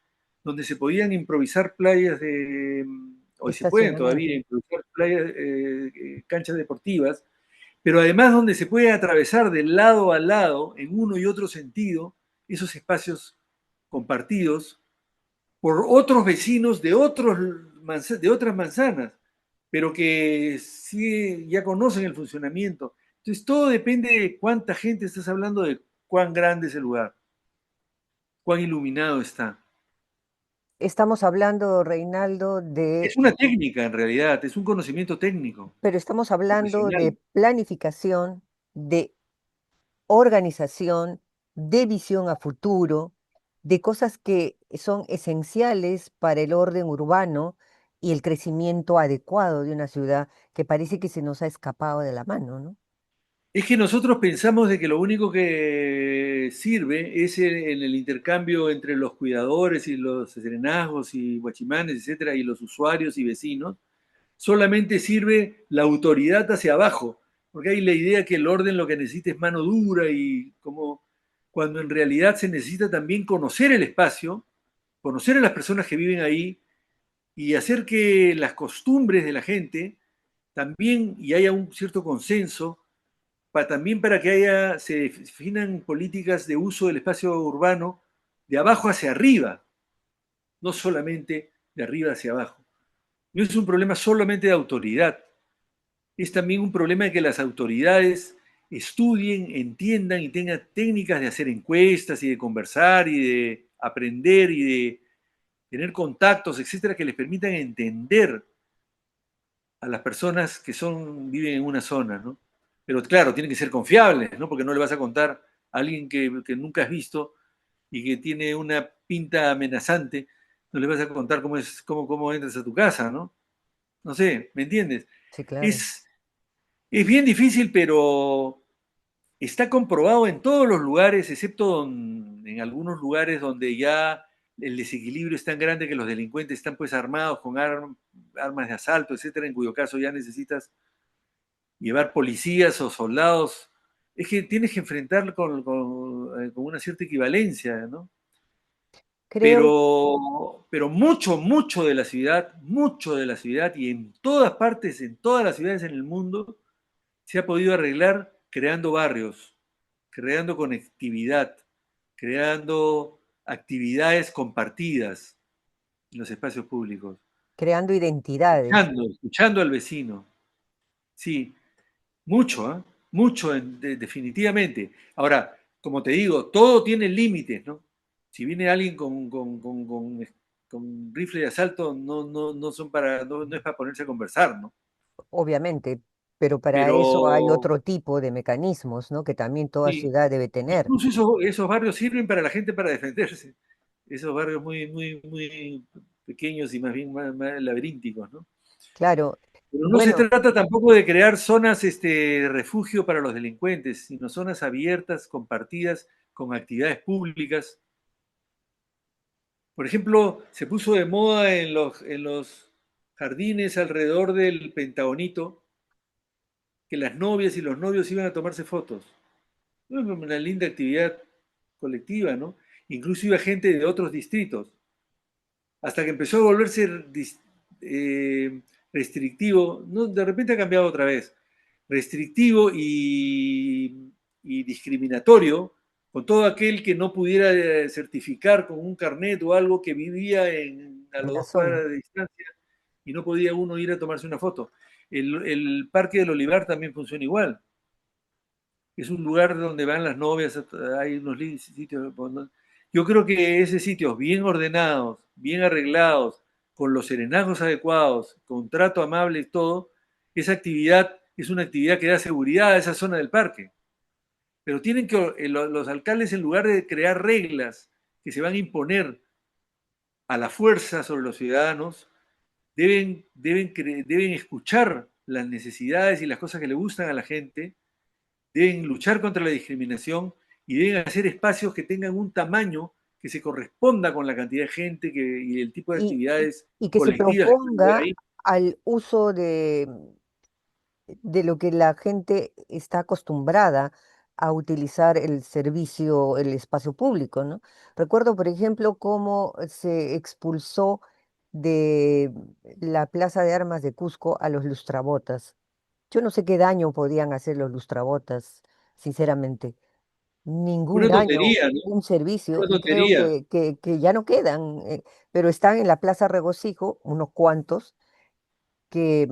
donde se podían improvisar playas de, hoy se pueden Estacionamiento. todavía improvisar playas, canchas deportivas, pero además donde se puede atravesar de lado a lado, en uno y otro sentido, esos espacios compartidos por otros vecinos de otras manzanas, pero que sí ya conocen el funcionamiento. Entonces todo depende de cuánta gente estás hablando, de cuán grande es el lugar, cuán iluminado está. Estamos hablando, Reinaldo, Es una técnica en realidad, es un conocimiento técnico, pero estamos hablando profesional. de planificación, de organización, de visión a futuro, de cosas que son esenciales para el orden urbano y el crecimiento adecuado de una ciudad que parece que se nos ha escapado de la mano, ¿no? Es que nosotros pensamos de que lo único que sirve es en el intercambio entre los cuidadores y los serenazgos y guachimanes, etcétera, y los usuarios y vecinos. Solamente sirve la autoridad hacia abajo, porque hay la idea que el orden lo que necesita es mano dura y como cuando en realidad se necesita también conocer el espacio, conocer a las personas que viven ahí y hacer que las costumbres de la gente también y haya un cierto consenso también para que se definan políticas de uso del espacio urbano de abajo hacia arriba, no solamente de arriba hacia abajo. No es un problema solamente de autoridad, es también un problema de que las autoridades estudien, entiendan y tengan técnicas de hacer encuestas y de conversar y de aprender y de tener contactos, etcétera, que les permitan entender a las personas que viven en una zona, ¿no? Pero claro, tienen que ser confiables, ¿no? Porque no le vas a contar a alguien que nunca has visto y que tiene una pinta amenazante, no le vas a contar cómo entras a tu casa, ¿no? No sé, ¿me entiendes? Sí, claro. Es, es bien difícil, pero está comprobado en todos los lugares, excepto en algunos lugares donde ya el desequilibrio es tan grande que los delincuentes están pues armados con armas de asalto, etcétera, en cuyo caso ya necesitas llevar policías o soldados. Es que tienes que enfrentarlo con una cierta equivalencia, ¿no? Creo, Pero mucho de la ciudad y en todas partes, en todas las ciudades en el mundo, se ha podido arreglar creando barrios, creando conectividad, creando actividades compartidas en los espacios públicos, creando identidades. escuchando al vecino. Sí, mucho, ¿eh? Mucho, definitivamente. Ahora, como te digo, todo tiene límites, ¿no? Si viene alguien con rifle de asalto, no son no es para ponerse a conversar, ¿no? Obviamente, pero para eso hay Pero otro tipo de mecanismos, ¿no? Que también toda sí, ciudad debe tener. incluso esos barrios sirven para la gente para defenderse. Esos barrios muy pequeños y más bien más laberínticos, ¿no? Claro, Pero no se bueno, trata tampoco de crear zonas de refugio para los delincuentes, sino zonas abiertas, compartidas, con actividades públicas. Por ejemplo, se puso de moda en los jardines alrededor del Pentagonito que las novias y los novios iban a tomarse fotos. Una linda actividad colectiva, ¿no? Incluso iba gente de otros distritos, hasta que empezó a volverse restrictivo, no, de repente ha cambiado otra vez, restrictivo y discriminatorio con todo aquel que no pudiera certificar con un carnet o algo que vivía a en las la dos zona. cuadras de distancia y no podía uno ir a tomarse una foto. El Parque del Olivar también funciona igual. Es un lugar donde van las novias, hay unos sitios. Yo creo que ese sitio, bien ordenados, bien arreglados, con los serenazgos adecuados, con trato amable y todo, esa actividad es una actividad que da seguridad a esa zona del parque. Pero tienen que, los alcaldes, en lugar de crear reglas que se van a imponer a la fuerza sobre los ciudadanos, deben escuchar las necesidades y las cosas que le gustan a la gente, deben luchar contra la discriminación y deben hacer espacios que tengan un tamaño que se corresponda con la cantidad de gente y el tipo de Y, actividades y que se colectivas que pueden haber proponga ahí. al uso de lo que la gente está acostumbrada a utilizar el servicio, el espacio público, ¿no? Recuerdo, por ejemplo, cómo se expulsó de la Plaza de Armas de Cusco a los lustrabotas. Yo no sé qué daño podían hacer los lustrabotas, sinceramente. Ningún Una daño, tontería, ¿no? un servicio, Una y creo tontería. que ya no quedan, pero están en la Plaza Regocijo, unos cuantos que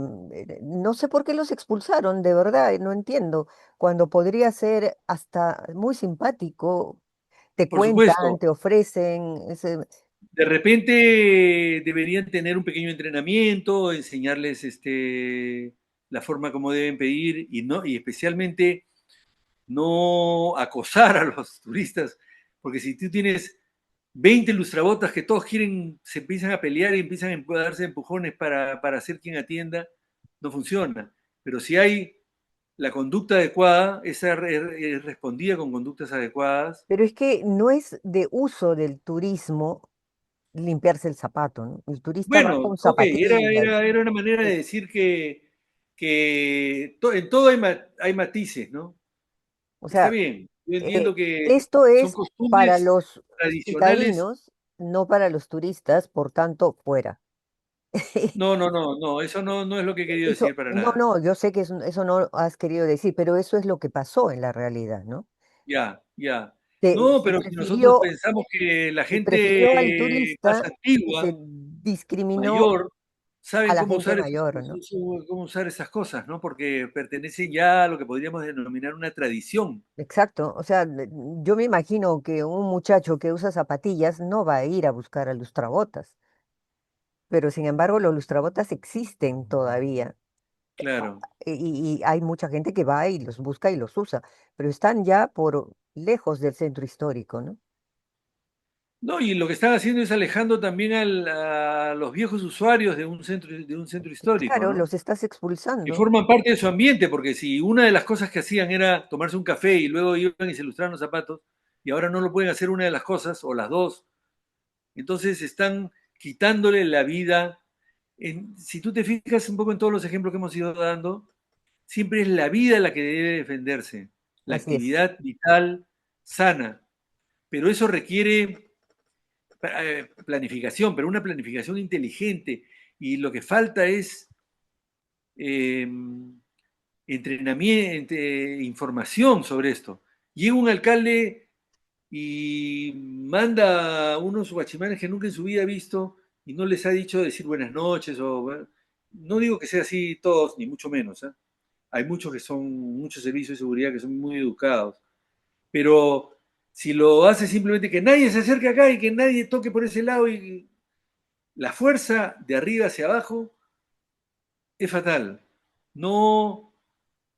no sé por qué los expulsaron, de verdad, no entiendo, cuando podría ser hasta muy simpático, te Por cuentan, supuesto, te ofrecen, de repente deberían tener un pequeño entrenamiento, enseñarles la forma como deben pedir y, no, y especialmente no acosar a los turistas, porque si tú tienes 20 lustrabotas que todos quieren, se empiezan a pelear y empiezan a darse empujones para ser quien atienda, no funciona. Pero si hay la conducta adecuada, esa es respondida con conductas adecuadas. pero es que no es de uso del turismo limpiarse el zapato, ¿no? El turista va Bueno, con ok, zapatillas. era una manera de eh, decir que en todo hay matices, ¿no? O Está sea, bien, yo eh, entiendo que esto son es para costumbres los tradicionales. citadinos, no para los turistas, por tanto, fuera. No, no, no, no, eso no, no es lo que he querido decir Eso, para no, nada. no, yo sé que eso no has querido decir, pero eso es lo que pasó en la realidad, ¿no? Ya, ya. Se, No, se pero si nosotros prefirió, pensamos que la se prefirió al gente más turista y se antigua, discriminó mayor, a saben la cómo gente usar mayor, ¿no? cómo usar esas cosas, ¿no? Porque pertenecen ya a lo que podríamos denominar una tradición. Exacto, o sea, yo me imagino que un muchacho que usa zapatillas no va a ir a buscar a lustrabotas, pero sin embargo los lustrabotas existen todavía Claro. y hay mucha gente que va y los busca y los usa, pero están ya por lejos del centro histórico, ¿no? No, y lo que están haciendo es alejando también a los viejos usuarios de un centro histórico, Claro, ¿no? los estás Que expulsando. forman parte de su ambiente, porque si una de las cosas que hacían era tomarse un café y luego iban y se lustraban los zapatos, y ahora no lo pueden hacer una de las cosas, o las dos, entonces están quitándole la vida. Si tú te fijas un poco en todos los ejemplos que hemos ido dando, siempre es la vida la que debe defenderse, la Así es. actividad vital sana, pero eso requiere planificación, pero una planificación inteligente, y lo que falta es eh, entrenamiento, información sobre esto. Llega un alcalde y manda a unos guachimanes que nunca en su vida ha visto y no les ha dicho decir buenas noches o no digo que sea así todos, ni mucho menos, ¿eh? Hay muchos que son, muchos servicios de seguridad que son muy educados, pero si lo hace simplemente que nadie se acerque acá y que nadie toque por ese lado y la fuerza de arriba hacia abajo es fatal. No,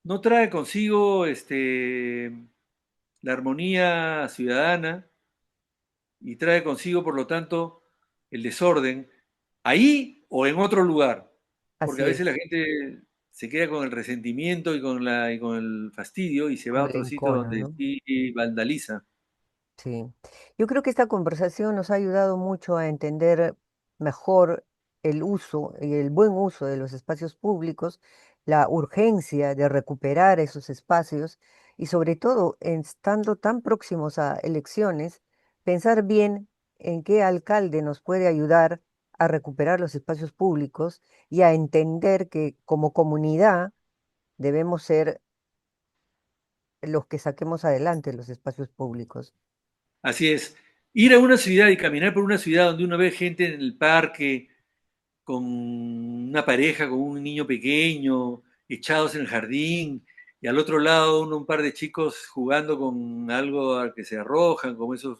no trae consigo la armonía ciudadana y trae consigo, por lo tanto, el desorden ahí o en otro lugar, porque a Así veces la es, gente se queda con el resentimiento y con el fastidio y se va a como la otro sitio encona, donde ¿no? sí vandaliza. Sí. Yo creo que esta conversación nos ha ayudado mucho a entender mejor el uso y el buen uso de los espacios públicos, la urgencia de recuperar esos espacios y sobre todo, estando tan próximos a elecciones, pensar bien en qué alcalde nos puede ayudar a recuperar los espacios públicos y a entender que como comunidad debemos ser los que saquemos adelante los espacios públicos. Así es. Ir a una ciudad y caminar por una ciudad donde uno ve gente en el parque, con una pareja, con un niño pequeño, echados en el jardín, y al otro lado un par de chicos jugando con algo al que se arrojan, como esos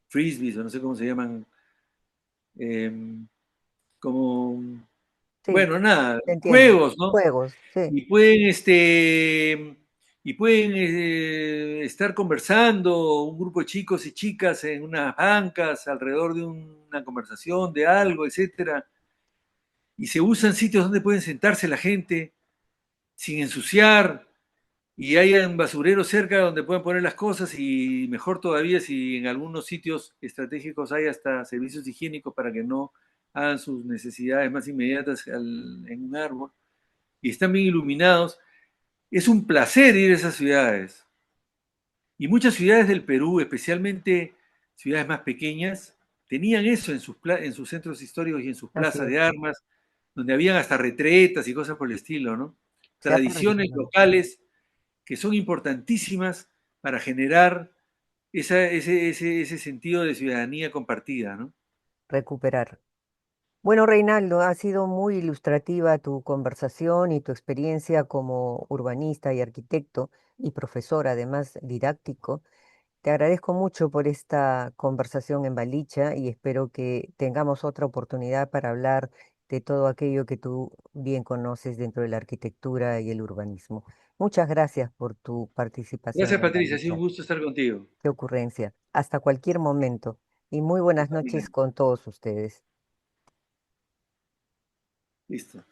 frisbees, o no sé cómo se llaman, eh, como, Sí, bueno, nada, te entiendo. juegos, ¿no? Juegos, sí, Y pueden estar conversando un grupo de chicos y chicas en unas bancas alrededor de una conversación de algo, etcétera. Y se usan sitios donde pueden sentarse la gente sin ensuciar y hay un basurero cerca donde pueden poner las cosas y mejor todavía si en algunos sitios estratégicos hay hasta servicios higiénicos para que no hagan sus necesidades más inmediatas en un árbol y están bien iluminados. Es un placer ir a esas ciudades. Y muchas ciudades del Perú, especialmente ciudades más pequeñas, tenían eso en sus centros históricos y en sus así plazas es. de armas, donde habían hasta retretas y cosas por el estilo, ¿no? Se ha Tradiciones perdido. locales que son importantísimas para generar ese sentido de ciudadanía compartida, ¿no? Recuperar. Bueno, Reinaldo, ha sido muy ilustrativa tu conversación y tu experiencia como urbanista y arquitecto y profesor, además didáctico. Te agradezco mucho por esta conversación en Balicha y espero que tengamos otra oportunidad para hablar de todo aquello que tú bien conoces dentro de la arquitectura y el urbanismo. Muchas gracias por tu participación Gracias, en Patricia. Ha sido un Balicha. gusto estar contigo. Qué ocurrencia. Hasta cualquier momento. Y muy buenas noches También. con todos ustedes. Listo.